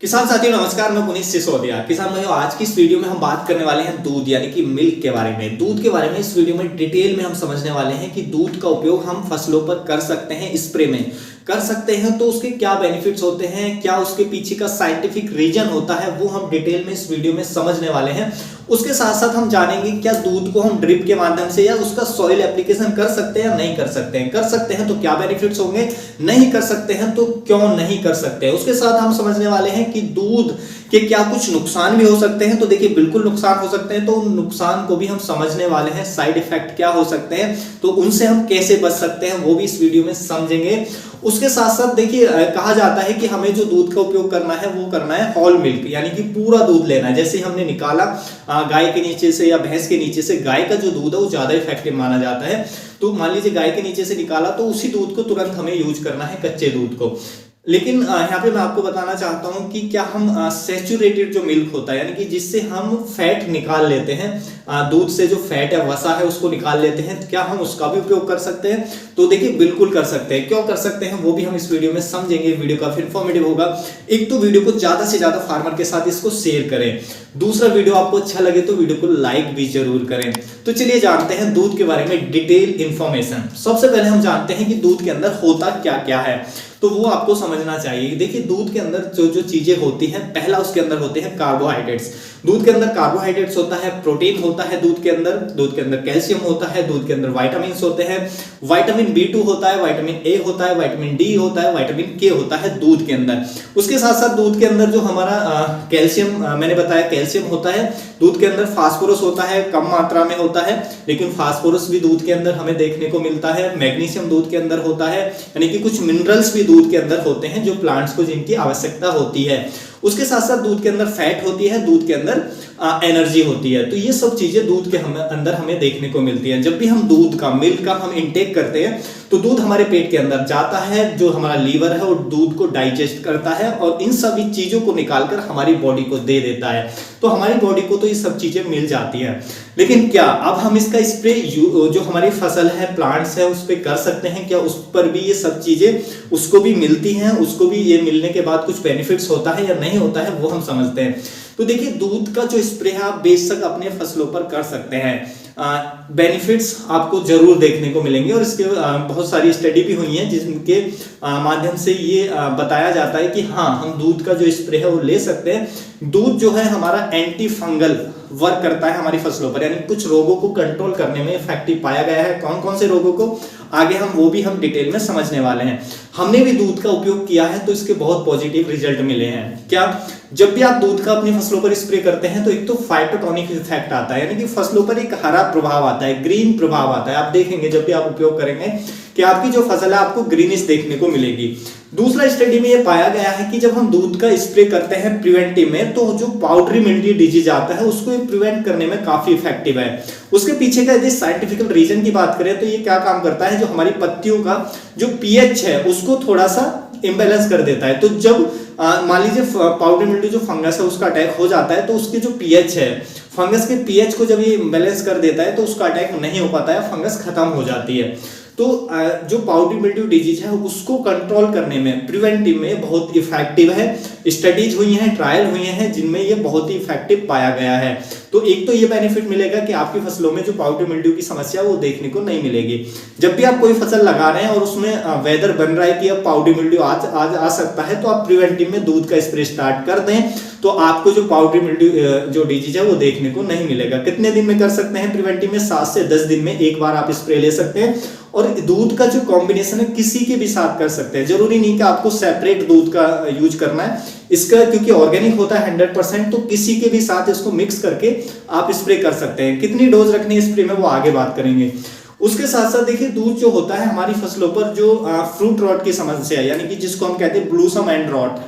किसान साथियों नमस्कार, मैं पुनीत सिसोदिया। किसान भाइयों, आज की इस वीडियो में हम बात करने वाले हैं दूध यानी कि मिल्क के बारे में। दूध के बारे में इस वीडियो में डिटेल में हम समझने वाले हैं कि दूध का उपयोग हम फसलों पर कर सकते हैं, स्प्रे में कर सकते हैं तो उसके क्या बेनिफिट्स होते हैं, क्या उसके पीछे का साइंटिफिक रीजन होता है, वो हम डिटेल में इस वीडियो में समझने वाले हैं। उसके साथ साथ हम जानेंगे क्या दूध को हम ड्रिप के माध्यम से या उसका सॉइल एप्लीकेशन कर सकते हैं या नहीं कर सकते हैं। कर सकते हैं तो क्या बेनिफिट्स होंगे, नहीं कर सकते हैं तो क्यों नहीं कर सकते हैं। उसके साथ हम समझने वाले हैं कि दूध के क्या कुछ नुकसान भी हो सकते हैं। तो देखिए, बिल्कुल नुकसान हो सकते हैं, तो उन नुकसान को भी हम समझने वाले हैं। साइड इफेक्ट क्या हो सकते हैं, तो उनसे हम कैसे बच सकते हैं, वो भी इस वीडियो में समझेंगे। उसके साथ साथ देखिए, कहा जाता है कि हमें जो दूध का उपयोग करना है वो करना है होल मिल्क, यानी कि पूरा दूध लेना है। जैसे हमने निकाला गाय के नीचे से या भैंस के नीचे से, गाय का जो दूध है वो ज्यादा इफेक्टिव माना जाता है। तो मान लीजिए गाय के नीचे से निकाला तो उसी दूध को तुरंत हमें यूज करना है, कच्चे दूध को। लेकिन यहाँ पे मैं आपको बताना चाहता हूँ कि क्या हम सैचुरेटेड जो मिल्क होता है, यानी कि जिससे हम फैट निकाल लेते हैं, दूध से जो फैट है, वसा है, उसको निकाल लेते हैं, क्या हम उसका भी उपयोग कर सकते हैं? तो देखिए, बिल्कुल कर सकते हैं। क्यों कर सकते हैं वो भी हम इस वीडियो में समझेंगे। वीडियो काफी इंफॉर्मेटिव होगा। एक तो वीडियो को ज्यादा से ज्यादा फार्मर के साथ इसको शेयर करें। दूसरा, वीडियो आपको अच्छा लगे तो वीडियो को लाइक भी जरूर करें। तो चलिए जानते हैं दूध के बारे में डिटेल इंफॉर्मेशन। सबसे पहले हम जानते हैं कि दूध के अंदर होता क्या क्या है, तो वो आपको समझना चाहिए। देखिए, दूध के अंदर जो जो चीजें होती हैं, पहला उसके अंदर होते हैं कार्बोहाइड्रेट्स। दूध के अंदर कार्बोहाइड्रेट्स होता है, प्रोटीन होता है दूध के अंदर कैल्शियम होता है, दूध के अंदर विटामिन होते हैं, विटामिन B2 होता है, विटामिन A होता है, विटामिन D होता है, विटामिन K होता है दूध के अंदर। उसके साथ साथ दूध के अंदर जो हमारा कैल्शियम, मैंने बताया कैल्शियम होता है। दूध के अंदर फास्फोरस होता है, कम मात्रा में होता है, लेकिन फास्फोरस भी दूध के अंदर हमें देखने को मिलता है। मैग्नीशियम दूध के अंदर होता है, यानी कि कुछ मिनरल्स भी दूध के अंदर होते हैं जो प्लांट्स को जिनकी आवश्यकता होती है। उसके साथ साथ दूध के अंदर फैट होती है, दूध के अंदर एनर्जी होती है। तो ये सब चीजें दूध के अंदर हमें देखने को मिलती है। जब भी हम दूध का, मिल्क का हम इंटेक करते हैं तो दूध हमारे पेट के अंदर जाता है, जो हमारा लीवर है वो दूध को डाइजेस्ट करता है और इन सभी चीजों को निकालकर हमारी बॉडी को दे देता है। तो हमारी बॉडी को तो ये सब चीजें मिल जाती हैं। लेकिन क्या अब हम इसका स्प्रे जो हमारी फसल है, प्लांट्स है, उस पर कर सकते हैं? क्या उस पर भी ये सब चीजें उसको भी मिलती हैं, उसको भी ये मिलने के बाद कुछ बेनिफिट्स होता है या नहीं होता है, वो हम समझते हैं। तो देखिए, दूध का जो स्प्रे है आप बेशक अपने फसलों पर कर सकते हैं। बेनिफिट्स आपको जरूर देखने को मिलेंगे और इसके बहुत सारी स्टडी भी हुई है जिनके माध्यम से ये बताया जाता है कि हाँ, हम दूध का जो स्प्रे है वो ले सकते हैं। दूध जो है हमारा एंटी फंगल वर्क करता है हमारी फसलों पर, यानी कुछ रोगों को कंट्रोल करने में इफेक्टिव पाया गया है। कौन कौन से रोगों को, आगे वो भी हम डिटेल में समझने वाले हैं। हमने भी दूध का उपयोग किया है तो इसके बहुत पॉजिटिव रिजल्ट मिले हैं। क्या, जब भी आप दूध का अपनी फसलों पर स्प्रे करते हैं तो एक तो फाइटोटॉनिक इफेक्ट आता है, यानी कि फसलों पर एक हरा प्रभाव आता है, ग्रीन प्रभाव आता है। आप देखेंगे जब भी आप उपयोग करेंगे कि आपकी जो फसल है आपको ग्रीनिश देखने को मिलेगी। दूसरा, स्टडी में ये पाया गया है कि जब हम दूध का स्प्रे करते हैं प्रिवेंटिव में, तो जो पाउडरी मिल्ड्यू डिजीज आता है उसको ये प्रिवेंट करने में काफी इफेक्टिव है। उसके पीछे का यदि साइंटिफिक रीजन की बात करें तो ये क्या काम करता है, जो हमारी पत्तियों का जो पीएच है उसको थोड़ा सा इम्बैलेंस कर देता है। तो जब मान लीजिए पाउडरी मिल्ड्यू जो फंगस है उसका अटैक हो जाता है, तो उसके जो पीएच है, फंगस के पीएच को जब ये इम्बैलेंस कर देता है तो उसका अटैक नहीं हो पाता है, फंगस खत्म हो जाती है। तो जो पाउडरी मिल्ड्यू डिजीज है उसको कंट्रोल करने में, प्रिवेंटिव में बहुत इफेक्टिव है। स्टडीज हुई हैं, ट्रायल हुए हैं जिनमें ये बहुत ही इफेक्टिव पाया गया है। तो एक तो ये बेनिफिट मिलेगा कि आपकी फसलों में जो पाउडरी मिल्ड्यू की समस्या वो देखने को नहीं मिलेगी। जब भी आप कोई फसल लगा रहे हैं और उसमें वेदर बन रहा है कि अब पाउडरी मिल्ड्यू आज आ सकता है, तो आप प्रिवेंटिव में दूध का स्प्रे स्टार्ट कर दें, तो आपको जो पाउडरी मिल्ड्यू जो डिजीज है वो देखने को नहीं मिलेगा। कितने दिन में कर सकते हैं प्रिवेंटिव में? 7 से 10 दिन में एक बार आप स्प्रे ले सकते हैं। और दूध का जो कॉम्बिनेशन है किसी के भी साथ कर सकते हैं, जरूरी नहीं कि आपको सेपरेट दूध का यूज करना है इसका, क्योंकि ऑर्गेनिक होता है 100%, तो किसी के भी साथ इसको मिक्स करके आप स्प्रे कर सकते हैं। कितनी डोज रखनी है स्प्रे में वो आगे बात करेंगे। उसके साथ साथ देखिए, दूध जो होता है हमारी फसलों पर जो फ्रूट रॉट की समस्या है, यानी कि जिसको हम कहते हैं ब्लूसम एंड रॉट,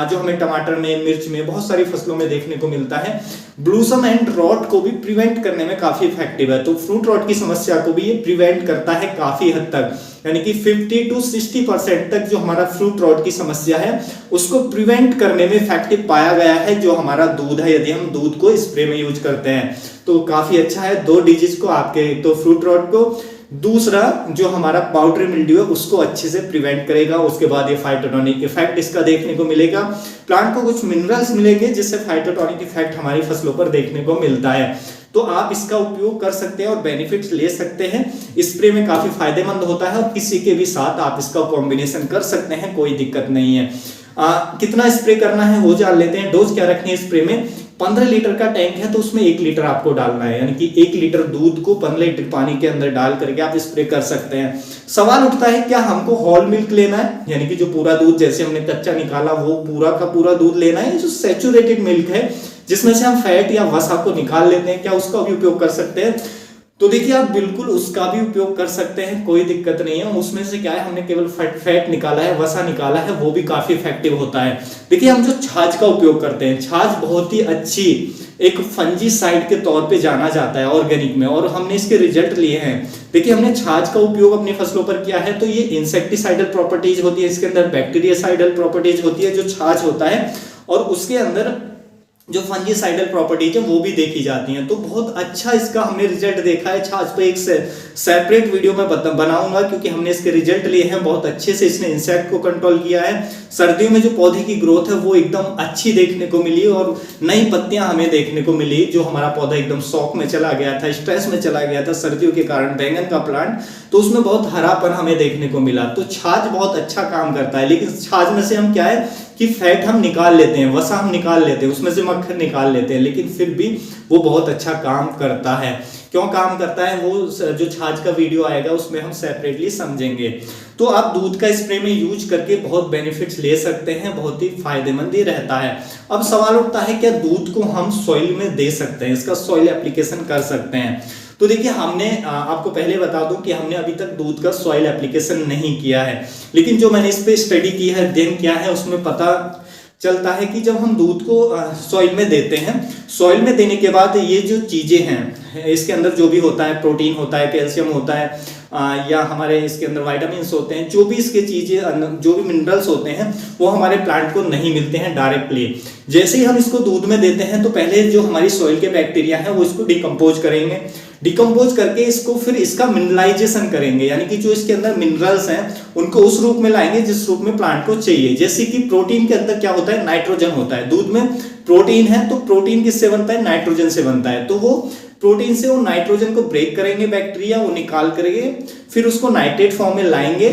जो हमें टमाटर में, मिर्च में, बहुत सारी फसलों में देखने को मिलता है, ब्लूसम एंड रॉट को भी प्रिवेंट करने में काफी इफेक्टिव है। तो फ्रूट रॉट की समस्या को भी ये प्रिवेंट करता है काफी हद तक, यानी कि 50 to 60% तक जो हमारा फ्रूट रॉट की समस्या है उसको प्रिवेंट करने में इफेक्टिव पाया गया है जो हमारा दूध है, यदि हम दूध को स्प्रे में यूज करते हैं तो काफी अच्छा है। 2 डिजीज को आपके, एक तो फ्रूट रॉट को, दूसरा जो हमारा पाउडरी मिल्ड्यू है उसको अच्छे से प्रिवेंट करेगा। उसके बाद ये फाइटोटॉनिक इफेक्ट इसका देखने को मिलेगा। प्लांट को कुछ मिनरल्स मिलेंगे जिससे फाइटोटॉनिक इफेक्ट हमारी फसलों पर देखने को मिलता है। तो आप इसका उपयोग कर सकते हैं और बेनिफिट्स ले सकते हैं। स्प्रे में काफी फायदेमंद होता है और किसी के भी साथ आप इसका कॉम्बिनेशन कर सकते हैं, कोई दिक्कत नहीं है। कितना स्प्रे करना है वो जान लेते हैं। डोज क्या रखनी है स्प्रे में, 15 लीटर का टैंक है तो उसमें 1 लीटर आपको डालना है, यानी कि 1 लीटर दूध को 15 लीटर पानी के अंदर डाल करके आप स्प्रे कर सकते हैं। सवाल उठता है क्या हमको होल मिल्क लेना है, यानी कि जो पूरा दूध जैसे हमने कच्चा निकाला वो पूरा का पूरा दूध लेना है, जो सैचुरेटेड मिल्क है जिसमें से हम फैट या वसा को निकाल लेते हैं, क्या उसका भी उपयोग कर सकते हैं? तो देखिए आप बिल्कुल उसका भी उपयोग कर सकते हैं, कोई दिक्कत नहीं है। उसमें से क्या है, हमने केवल फैट निकाला है, वसा निकाला है, वो भी काफी इफेक्टिव होता है। देखिए हम जो छाछ का उपयोग करते हैं, छाछ बहुत ही अच्छी एक फंजीसाइड के तौर पे जाना जाता है ऑर्गेनिक में, और हमने इसके रिजल्ट लिए हैं। देखिए हमने छाछ का उपयोग अपनी फसलों पर किया है तो ये इंसेक्टिसाइडल प्रॉपर्टीज होती है, इसके अंदर बैक्टीरियासाइडल प्रॉपर्टीज होती है जो छाछ होता है, और उसके अंदर जो फंजीसाइडल प्रॉपर्टीज है वो भी देखी जाती हैं। तो बहुत अच्छा इसका हमने रिजल्ट देखा है। छाछ पे एक सेपरेट वीडियो में बनाऊंगा क्योंकि हमने इसके रिजल्ट लिए हैं। बहुत अच्छे से इसने इंसेक्ट को कंट्रोल किया है। सर्दियों में जो पौधे की ग्रोथ है वो एकदम अच्छी देखने को मिली और नई पत्तियां हमें देखने को मिली। जो हमारा पौधा एकदम शॉक में चला गया था, स्ट्रेस में चला गया था सर्दियों के कारण, बैंगन का प्लांट, तो उसमें बहुत हरापन हमें देखने को मिला। तो छाछ बहुत अच्छा काम करता है। लेकिन छाछ में से हम क्या है कि फैट हम निकाल लेते हैं, वसा हम निकाल लेते हैं, उसमें से मक्खन निकाल लेते हैं, लेकिन फिर भी वो बहुत अच्छा काम करता है। क्यों काम करता है वो जो छाछ का वीडियो आएगा उसमें हम सेपरेटली समझेंगे। तो आप दूध का स्प्रे में यूज करके बहुत बेनिफिट्स ले सकते हैं, बहुत ही फायदेमंद ही रहता है। अब सवाल उठता है क्या दूध को हम सॉइल में दे सकते हैं, इसका सॉइल एप्लीकेशन कर सकते हैं? तो देखिए हमने आपको पहले बता दूं कि हमने अभी तक दूध का सॉइल एप्लीकेशन नहीं किया है, लेकिन जो मैंने इस पे स्टडी की है, अध्ययन किया है, उसमें पता चलता है कि जब हम दूध को सॉइल में देते हैं, सॉइल में देने के बाद ये जो चीजें हैं इसके अंदर जो भी होता है, प्रोटीन होता है, कैल्शियम होता है, या हमारे इसके अंदर विटामिन होते हैं, जो भी इसके चीजें, जो भी मिनरल्स होते हैं वो हमारे प्लांट को नहीं मिलते हैं डायरेक्टली। जैसे ही हम इसको दूध में देते हैं तो पहले जो हमारी सॉइल के बैक्टीरिया है वो इसको डिकम्पोज करेंगे, डिकम्पोज करके इसको फिर इसका मिनरलाइजेशन करेंगे, यानी कि जो इसके अंदर मिनरल्स हैं उनको उस रूप में लाएंगे जिस रूप में प्लांट को चाहिए। जैसे कि प्रोटीन के अंदर क्या होता है, नाइट्रोजन होता है। दूध में प्रोटीन है तो प्रोटीन किससे बनता है, नाइट्रोजन से बनता है। तो वो प्रोटीन से वो नाइट्रोजन को ब्रेक करेंगे बैक्टीरिया, वो निकाल करेंगे, फिर उसको नाइट्रेट फॉर्म में लाएंगे।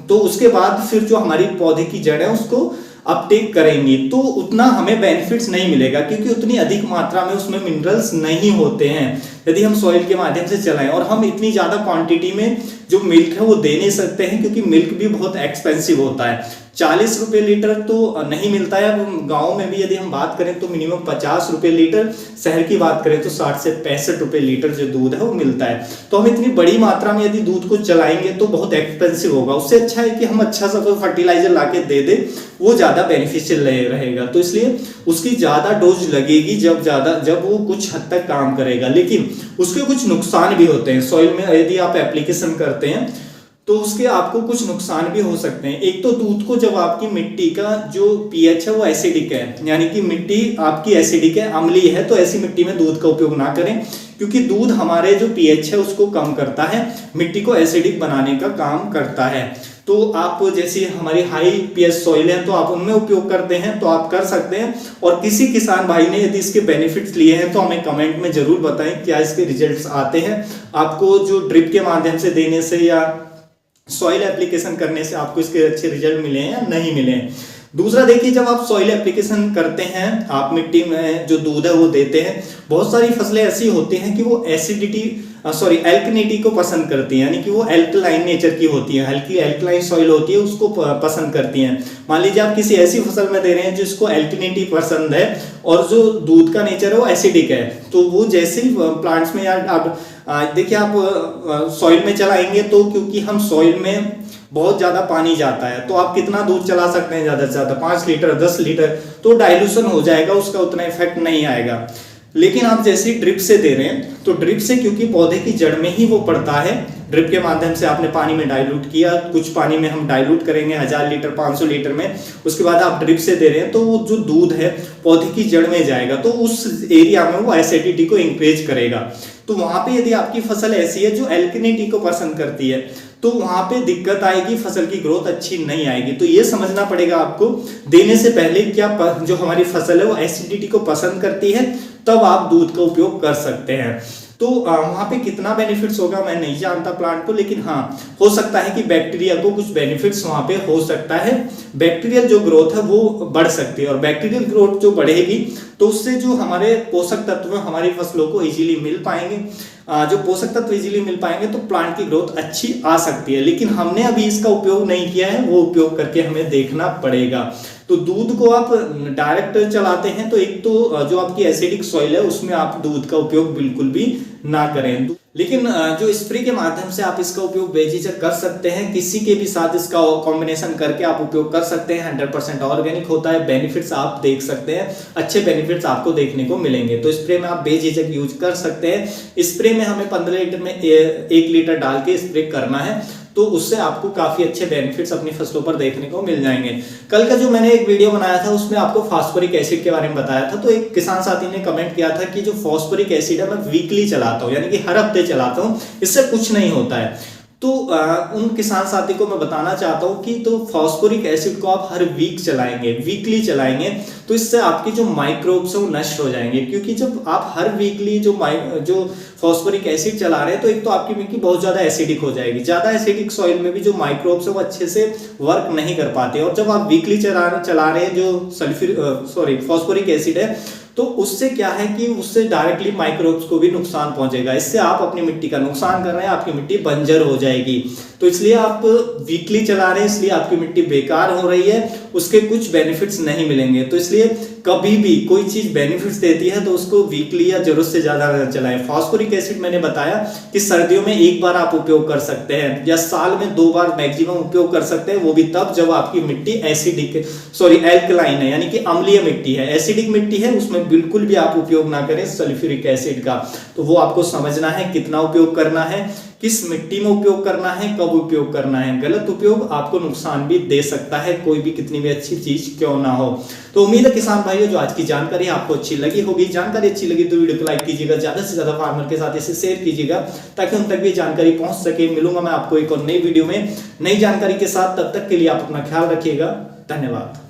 तो उसके बाद फिर जो हमारी पौधे की जड़ है उसको अपटेक करेंगी। तो उतना हमें बेनिफिट्स नहीं मिलेगा क्योंकि उतनी अधिक मात्रा में उसमें मिनरल्स नहीं होते हैं यदि हम सॉइल के माध्यम से चलाएं। और हम इतनी ज्यादा क्वांटिटी में जो मिल्क है वो दे नहीं सकते हैं क्योंकि मिल्क भी बहुत एक्सपेंसिव होता है। 40 रुपए लीटर तो नहीं मिलता है। गांव में भी यदि हम बात करें तो मिनिमम 50 रुपए लीटर, शहर की बात करें तो 60 से 65 रुपए लीटर जो दूध है वो मिलता है। तो हम इतनी बड़ी मात्रा में यदि दूध को चलाएंगे तो बहुत एक्सपेंसिव होगा। उससे अच्छा है कि हम अच्छा सा कोई फर्टिलाइजर लाके दे दे, वो ज्यादा बेनिफिशियल रहेगा। तो इसलिए उसकी ज्यादा डोज लगेगी जब वो कुछ हद तक काम करेगा। लेकिन उसके कुछ नुकसान भी होते हैं। सॉइल में यदि आप एप्लीकेशन करते हैं तो उसके आपको कुछ नुकसान भी हो सकते हैं। एक तो दूध को जब आपकी मिट्टी का जो पीएच है वो एसिडिक है, यानी कि मिट्टी आपकी एसिडिक है, अम्लीय है, तो ऐसी मिट्टी में दूध का उपयोग ना करें क्योंकि दूध हमारे जो पीएच है उसको कम करता है, मिट्टी को एसिडिक बनाने का काम करता है। तो आप जैसे हमारी हाई पीएच सॉइल है तो आप उनमें उपयोग करते हैं तो आप कर सकते हैं। और किसी किसान भाई ने यदि इसके बेनिफिट्स लिए हैं तो हमें कमेंट में जरूर बताएं क्या इसके रिजल्ट्स आते हैं। आपको जो ड्रिप के माध्यम से देने से या सॉइल एप्लीकेशन करने से आपको इसके अच्छे रिजल्ट मिले हैं या नहीं मिले हैं। दूसरा देखिए, जब आप सॉइल एप्लीकेशन करते हैं, आप मिट्टी में जो दूध है वो देते हैं, बहुत सारी फसलें ऐसी होती हैं कि वो एल्कनिटी को पसंद करती हैं, यानी कि वो एल्कलाइन नेचर की होती है, हल्की एल्कलाइन सॉइल होती है, उसको पसंद करती हैं। मान लीजिए आप किसी ऐसी फसल में दे रहे हैं जिसको एल्कनिटी पसंद है और जो दूध का नेचर है वो एसिडिक है, तो वो जैसे ही प्लांट्स में आप देखिए आप सॉइल में चलाएंगे तो क्योंकि हम सॉइल में बहुत ज्यादा पानी जाता है तो आप कितना दूध चला सकते हैं, ज्यादा से ज्यादा 5 लीटर 10 लीटर, तो डाइल्यूशन हो जाएगा, उसका उतना इफेक्ट नहीं आएगा। लेकिन आप जैसे ड्रिप से दे रहे हैं तो ड्रिप से क्योंकि पौधे की जड़ में ही वो पड़ता है, ड्रिप के माध्यम से आपने पानी में डाइल्यूट किया, कुछ पानी में हम डाइल्यूट करेंगे 1000 लीटर 500 लीटर में, उसके बाद आप ड्रिप से दे रहे हैं तो वो जो दूध है पौधे की जड़ में जाएगा तो उस एरिया में वो एसिडिटी को इंक्रीज करेगा। तो वहां पे यदि आपकी फसल ऐसी है जो एल्कनिटी को पसंद करती है तो वहां पे दिक्कत आएगी, फसल की ग्रोथ अच्छी नहीं आएगी। तो ये समझना पड़ेगा आपको देने से पहले क्या जो हमारी फसल है वो एसिडिटी को पसंद करती है, तब आप दूध का उपयोग कर सकते हैं। तो वहां पे कितना बेनिफिट्स होगा मैं नहीं जानता प्लांट को, लेकिन हाँ हो सकता है कि बैक्टीरिया को कुछ बेनिफिट्स वहां पे हो सकता है, बैक्टीरियल जो ग्रोथ है वो बढ़ सकती है, और बैक्टीरियल ग्रोथ जो बढ़ेगी तो उससे जो हमारे पोषक तत्व हमारी फसलों को इजीली मिल पाएंगे। जो पोषक तत्व इजीली मिल पाएंगे तो प्लांट की ग्रोथ अच्छी आ सकती है, लेकिन हमने अभी इसका उपयोग नहीं किया है, वो उपयोग करके हमें देखना पड़ेगा। तो दूध को आप डायरेक्ट चलाते हैं तो एक तो जो आपकी एसिडिक सॉइल है उसमें आप दूध का उपयोग बिल्कुल भी ना करें, लेकिन जो स्प्रे के माध्यम से आप इसका उपयोग बेझिझक कर सकते हैं, किसी के भी साथ इसका कॉम्बिनेशन करके आप उपयोग कर सकते हैं। 100% ऑर्गेनिक होता है, बेनिफिट्स आप देख सकते हैं, अच्छे बेनिफिट्स आपको देखने को मिलेंगे। तो स्प्रे में आप बेझिझक यूज कर सकते हैं। स्प्रे में हमें 15 लीटर में 1 लीटर डाल के स्प्रे करना है, तो उससे आपको काफी अच्छे बेनिफिट्स अपनी फसलों पर देखने को मिल जाएंगे। कल का जो मैंने एक वीडियो बनाया था उसमें आपको फास्फोरिक एसिड के बारे में बताया था, तो एक किसान साथी ने कमेंट किया था कि जो फास्फोरिक एसिड है मैं वीकली चलाता हूं, यानी कि हर हफ्ते चलाता हूं, इससे कुछ नहीं होता है। तो उन किसान साथी को मैं बताना चाहता हूं कि तो फास्फोरिक एसिड को आप हर वीक चलाएंगे, वीकली चलाएंगे, तो इससे आपकी जो माइक्रोब्स है वो नष्ट हो जाएंगे। क्योंकि जब आप हर वीकली जो फास्फोरिक एसिड चला रहे हैं तो एक तो आपकी मिट्टी बहुत ज्यादा एसिडिक हो जाएगी, ज्यादा एसिडिक सॉइल में भी जो माइक्रोब्स है वो अच्छे से वर्क नहीं कर पाते, और जब आप वीकली चला रहे हैं जो फास्फोरिक एसिड है तो उससे क्या है कि उससे डायरेक्टली माइक्रोब्स को भी नुकसान पहुंचेगा, इससे आप अपनी मिट्टी का नुकसान कर रहे हैं, आपकी मिट्टी बंजर हो जाएगी। तो इसलिए आप वीकली चला रहे हैं, इसलिए आपकी मिट्टी बेकार हो रही है, उसके कुछ बेनिफिट्स नहीं मिलेंगे। तो इसलिए कभी भी कोई चीज बेनिफिट्स देती है तो उसको वीकली या जरूरत से ज्यादा न चलाएं। फास्फोरिक एसिड मैंने बताया कि सर्दियों में एक बार आप उपयोग कर सकते हैं या साल में 2 बार मैक्सिमम उपयोग कर सकते हैं, वो भी तब जब आपकी मिट्टी एल्कलाइन है, यानी कि अम्लीय मिट्टी है। एसिडिक मिट्टी है उसमें बिल्कुल भी आप उपयोग ना करें सल्फ्यूरिक एसिड का। तो वो आपको समझना है कितना उपयोग करना है, किस मिट्टी में उपयोग करना है, कब उपयोग करना है। गलत उपयोग आपको नुकसान भी दे सकता है, कोई भी कितनी भी अच्छी चीज क्यों ना हो। तो उम्मीद है किसान भाइयों जो आज की जानकारी आपको अच्छी लगी होगी। जानकारी अच्छी लगी तो वीडियो को लाइक कीजिएगा, ज्यादा से ज्यादा फार्मर के साथ इसे शेयर कीजिएगा ताकि उन तक भी जानकारी पहुंच सके। मिलूंगा मैं आपको एक और नई वीडियो में नई जानकारी के साथ, तब तक के लिए आप अपना ख्याल रखिएगा। धन्यवाद।